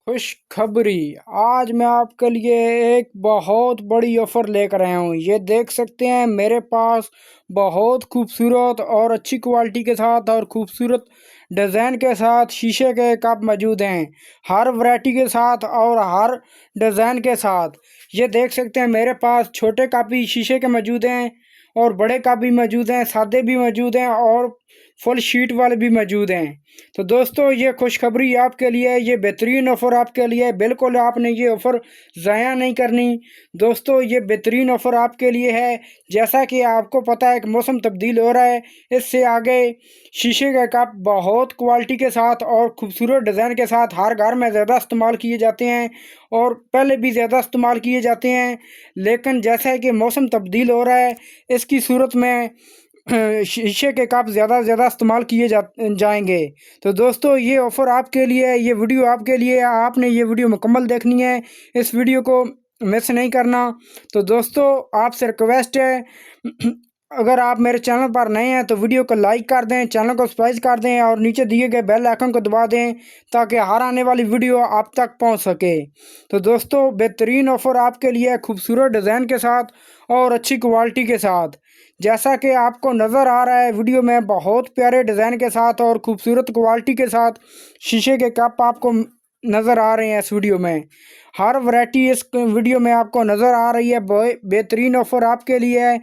खुशखबरी। आज मैं आपके लिए एक बहुत बड़ी ऑफ़र लेकर आया हूँ। ये देख सकते हैं मेरे पास बहुत खूबसूरत और अच्छी क्वालिटी के साथ और खूबसूरत डिज़ाइन के साथ शीशे के कप मौजूद हैं, हर वैरायटी के साथ और हर डिज़ाइन के साथ। ये देख सकते हैं मेरे पास छोटे कप भी शीशे के मौजूद हैं और बड़े कप भी मौजूद हैं, सादे भी मौजूद हैं और फुल शीट वाले भी मौजूद हैं। तो दोस्तों ये खुशखबरी आपके लिए है, ये बेहतरीन ऑफ़र आपके लिए है। बिल्कुल आपने ये ऑफ़र ज़ाया नहीं करनी। दोस्तों ये बेहतरीन ऑफ़र आपके लिए है। जैसा कि आपको पता है कि मौसम तब्दील हो रहा है, इससे आगे शीशे के कप बहुत क्वालिटी के साथ और ख़ूबसूरत डिज़ाइन के साथ हर घर में ज़्यादा इस्तेमाल किए जाते हैं और पहले भी ज़्यादा इस्तेमाल किए जाते हैं। लेकिन जैसा है कि मौसम तब्दील हो रहा है, इसकी सूरत में शीशे के कप ज़्यादा से ज़्यादा इस्तेमाल किए जाएंगे। तो दोस्तों ये ऑफ़र आपके लिए है, ये वीडियो आपके लिए है। आपने ये वीडियो मुकम्मल देखनी है, इस वीडियो को मिस नहीं करना। तो दोस्तों आपसे रिक्वेस्ट है अगर आप मेरे चैनल पर नए हैं तो वीडियो को लाइक कर दें, चैनल को सब्सक्राइब कर दें और नीचे दिए गए बेल आइकन को दबा दें ताकि हर आने वाली वीडियो आप तक पहुंच सके। तो दोस्तों बेहतरीन ऑफ़र आपके लिए खूबसूरत डिज़ाइन के साथ और अच्छी क्वालिटी के साथ। जैसा कि आपको नज़र आ रहा है वीडियो में, बहुत प्यारे डिज़ाइन के साथ और ख़ूबसूरत क्वालिटी के साथ शीशे के कप आपको नज़र आ रहे हैं। इस वीडियो में हर वैरायटी इस वीडियो में आपको नज़र आ रही है। बेहतरीन ऑफ़र आपके लिए है।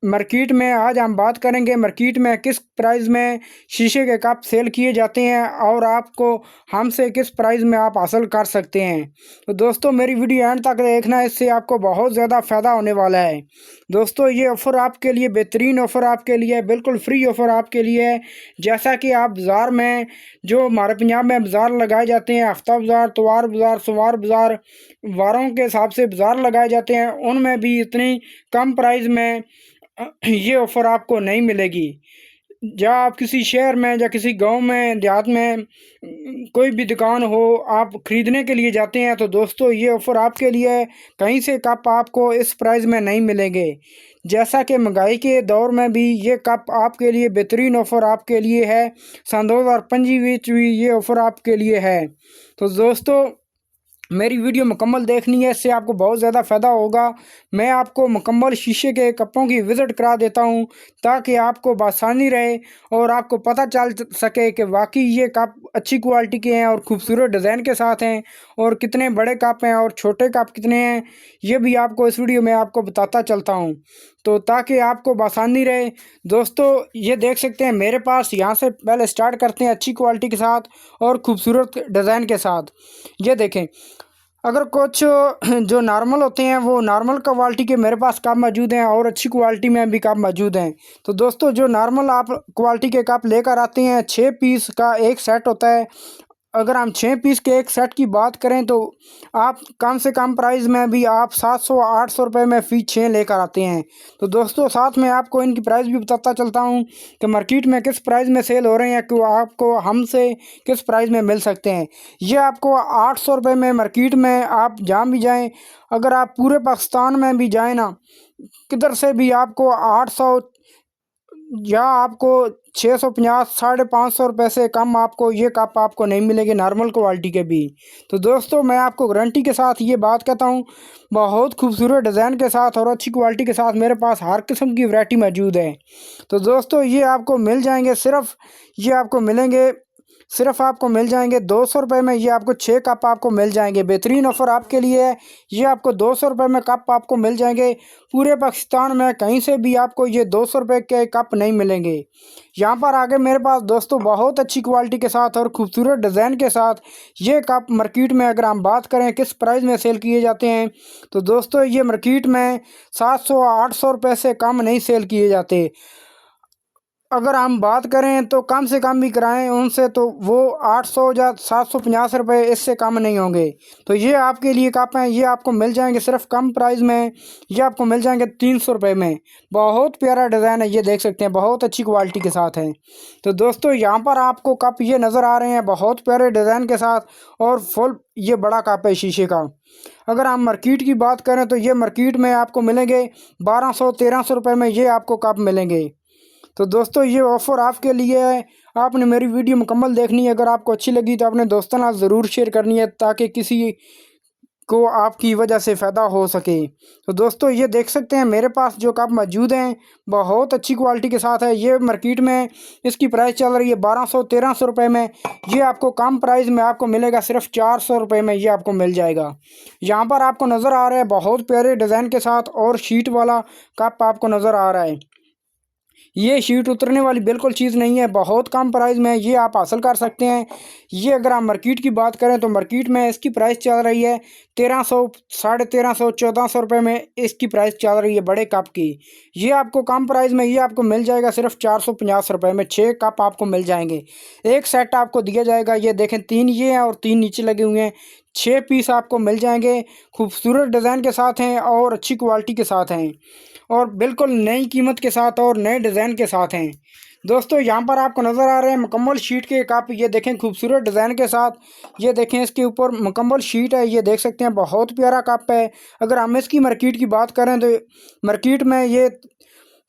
मार्केट में आज हम बात करेंगे मार्केट में किस प्राइस में शीशे के कप सेल किए जाते हैं और आपको हमसे किस प्राइस में आप हासिल कर सकते हैं। तो दोस्तों मेरी वीडियो एंड तक देखना, इससे आपको बहुत ज़्यादा फ़ायदा होने वाला है। दोस्तों ये ऑफ़र आपके लिए बेहतरीन ऑफ़र आपके लिए, बिल्कुल फ्री ऑफ़र आपके लिए है। जैसा कि आप बाज़ार में जो हमारे पंजाब में बाज़ार लगाए जाते हैं, हफ्ता बाज़ार, इतवार बाज़ार, सोमवार बाज़ार, वारों के हिसाब से बाज़ार लगाए जाते हैं, उनमें भी इतनी कम प्राइस में ये ऑफ़र आपको नहीं मिलेगी। या आप किसी शहर में या किसी गांव में देहात में कोई भी दुकान हो, आप ख़रीदने के लिए जाते हैं तो दोस्तों ये ऑफ़र आपके लिए है। कहीं से कप आपको इस प्राइस में नहीं मिलेंगे। जैसा कि महंगाई के दौर में भी ये कप आपके लिए बेहतरीन ऑफ़र आपके लिए है। सन 2025 भी ये ऑफ़र आपके लिए है। तो दोस्तों मेरी वीडियो मुकम्मल देखनी है, इससे आपको बहुत ज़्यादा फ़ायदा होगा। मैं आपको मुकम्मल शीशे के कपों की विज़िट करा देता हूं ताकि आपको आसानी रहे और आपको पता चल सके कि वाकई ये कप अच्छी क्वालिटी के हैं और ख़ूबसूरत डिज़ाइन के साथ हैं और कितने बड़े कप हैं और छोटे कप कितने हैं, ये भी आपको इस वीडियो में आपको बताता चलता हूँ, तो ताकि आपको आसानी रहे। दोस्तों ये देख सकते हैं मेरे पास, यहाँ से पहले स्टार्ट करते हैं अच्छी क्वालिटी के साथ और ख़ूबसूरत डिज़ाइन के साथ। ये देखें, अगर कुछ जो नॉर्मल होते हैं वो नॉर्मल क्वालिटी के मेरे पास कप मौजूद हैं और अच्छी क्वालिटी में भी कप मौजूद हैं। तो दोस्तों जो नॉर्मल आप क्वालिटी के कप लेकर आते हैं, 6 पीस का एक सेट होता है। अगर हम 6 पीस के एक सेट की बात करें तो आप कम से कम प्राइस में भी आप 700-800 रुपये में फ़ी 6 लेकर आते हैं। तो दोस्तों साथ में आपको इनकी प्राइस भी बताता चलता हूं कि मार्केट में किस प्राइस में सेल हो रहे हैं, कि आपको हमसे किस प्राइस में मिल सकते हैं। ये आपको 800 रुपये में मार्केट में आप जहाँ भी जाएँ, अगर आप पूरे पाकिस्तान में भी जाएँ ना, किधर से भी आपको 800 या आपको 650 550 रुपये से कम आपको ये कप आपको नहीं मिलेंगे नॉर्मल क्वालिटी के भी। तो दोस्तों मैं आपको गारंटी के साथ ये बात कहता हूँ, बहुत खूबसूरत डिज़ाइन के साथ और अच्छी क्वालिटी के साथ मेरे पास हर किस्म की वैरायटी मौजूद है। तो दोस्तों ये आपको मिल जाएंगे, ये आपको मिलेंगे सिर्फ आपको मिल जाएंगे 200 रुपये में। ये आपको 6 कप आपको मिल जाएंगे। बेहतरीन ऑफ़र आपके लिए है। ये आपको 200 रुपये में कप आपको मिल जाएंगे। पूरे पाकिस्तान में कहीं से भी आपको ये 200 रुपये के कप नहीं मिलेंगे। यहाँ पर आगे मेरे पास दोस्तों बहुत अच्छी क्वालिटी के साथ और ख़ूबसूरत डिज़ाइन के साथ ये कप मार्केट में अगर हम बात करें किस प्राइस में सेल किए जाते हैं, तो दोस्तों ये मार्केट में 700-800 रुपये से कम नहीं सेल किए जाते। अगर हम बात करें तो कम से कम भी कराएं उनसे तो वो 800 या 750 रुपये, इससे कम नहीं होंगे। तो ये आपके लिए कप हैं, ये आपको मिल जाएंगे सिर्फ कम प्राइस में। ये आपको मिल जाएंगे 300 रुपये में। बहुत प्यारा डिज़ाइन है, ये देख सकते हैं, बहुत अच्छी क्वालिटी के साथ है। तो दोस्तों यहाँ पर आपको कप ये नज़र आ रहे हैं बहुत प्यारे डिज़ाइन के साथ और फुल ये बड़ा कप है शीशे का। अगर हम मार्केट की बात करें तो ये मार्केट में आपको मिलेंगे 1200-1300 रुपये में ये आपको कप मिलेंगे। तो दोस्तों ये ऑफ़र आपके लिए है। आपने मेरी वीडियो मुकम्मल देखनी है। अगर आपको अच्छी लगी तो अपने दोस्तों के साथ ज़रूर शेयर करनी है ताकि किसी को आपकी वजह से फ़ायदा हो सके। तो दोस्तों ये देख सकते हैं मेरे पास जो कप मौजूद हैं बहुत अच्छी क्वालिटी के साथ है। ये मार्केट में इसकी प्राइस चल रही है 1200-1300 रुपये में। ये आपको कम प्राइस में आपको मिलेगा सिर्फ 400 रुपये में, ये आपको मिल जाएगा। यहाँ पर आपको नज़र आ रहा है बहुत प्यारे डिज़ाइन के साथ और शीट वाला कप आपको नज़र आ रहा है। ये शीट उतरने वाली बिल्कुल चीज़ नहीं है, बहुत कम प्राइस में ये आप हासिल कर सकते हैं। ये अगर आप मार्केट की बात करें तो मार्केट में इसकी प्राइस चल रही है 1300, 1350, 1400 रुपये में इसकी प्राइस चल रही है बड़े कप की। ये आपको कम प्राइस में ये आपको मिल जाएगा सिर्फ 450 रुपये में। 6 कप आपको मिल जाएंगे, एक सेट आपको दिया जाएगा। ये देखें 3 ये हैं और 3 नीचे लगे हुए हैं। 6 पीस आपको मिल जाएंगे, खूबसूरत डिज़ाइन के साथ हैं और अच्छी क्वालिटी के साथ हैं और बिल्कुल नई कीमत के साथ और नए डिज़ाइन के साथ हैं। दोस्तों यहाँ पर आपको नज़र आ रहे हैं मुकम्मल शीट के कप। ये देखें खूबसूरत डिज़ाइन के साथ, ये देखें इसके ऊपर मुकम्मल शीट है। ये देख सकते हैं बहुत प्यारा कप है। अगर हम इसकी मार्केट की बात करें तो मार्केट में ये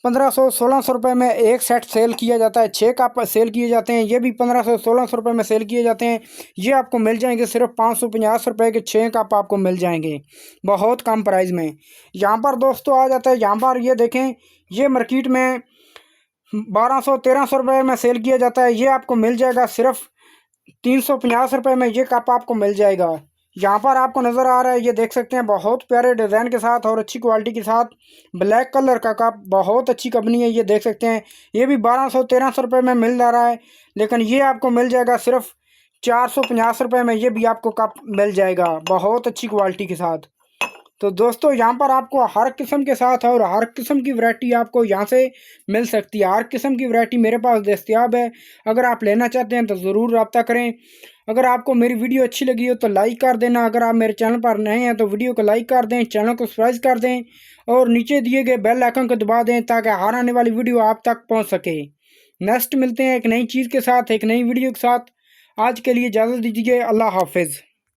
1500-1600 रुपये में एक सेट सेल किया जाता है। 6 कप सेल किए जाते हैं, ये भी 1500-1600 रुपये में सेल किए जाते हैं। ये आपको मिल जाएंगे सिर्फ 550 रुपये के 6 कप आपको मिल जाएंगे बहुत कम प्राइस में। यहाँ पर दोस्तों आ जाता है, यहाँ पर ये देखें ये मार्केट में 1200-1300 रुपये में सेल किया जाता है। ये आपको मिल जाएगा सिर्फ 350 रुपये में, ये कप आपको मिल जाएगा। यहाँ पर आपको नज़र आ रहा है, ये देख सकते हैं बहुत प्यारे डिज़ाइन के साथ और अच्छी क्वालिटी के साथ ब्लैक कलर का कप, बहुत अच्छी कंपनी है। ये देख सकते हैं ये भी 1200-1300 रुपये में मिल जा रहा है, लेकिन ये आपको मिल जाएगा सिर्फ 450 रुपये में। ये भी आपको कप मिल जाएगा बहुत अच्छी क्वालिटी के साथ। तो दोस्तों यहाँ पर आपको हर किस्म के साथ और हर किस्म की वैरायटी आपको यहाँ से मिल सकती है। हर किस्म की वैरायटी मेरे पास दस्तयाब है। अगर आप लेना चाहते हैं तो ज़रूर रब्ता करें। अगर आपको मेरी वीडियो अच्छी लगी हो तो लाइक कर देना। अगर आप मेरे चैनल पर नए हैं तो वीडियो को लाइक कर दें, चैनल को सब्सक्राइब कर दें और नीचे दिए गए बेल आइकन को दबा दें ताकि हर आने वाली वीडियो आप तक पहुँच सके। नेक्स्ट मिलते हैं एक नई चीज़ के साथ, एक नई वीडियो के साथ। आज के लिए इजाज़त दीजिए। अल्लाह हाफिज़।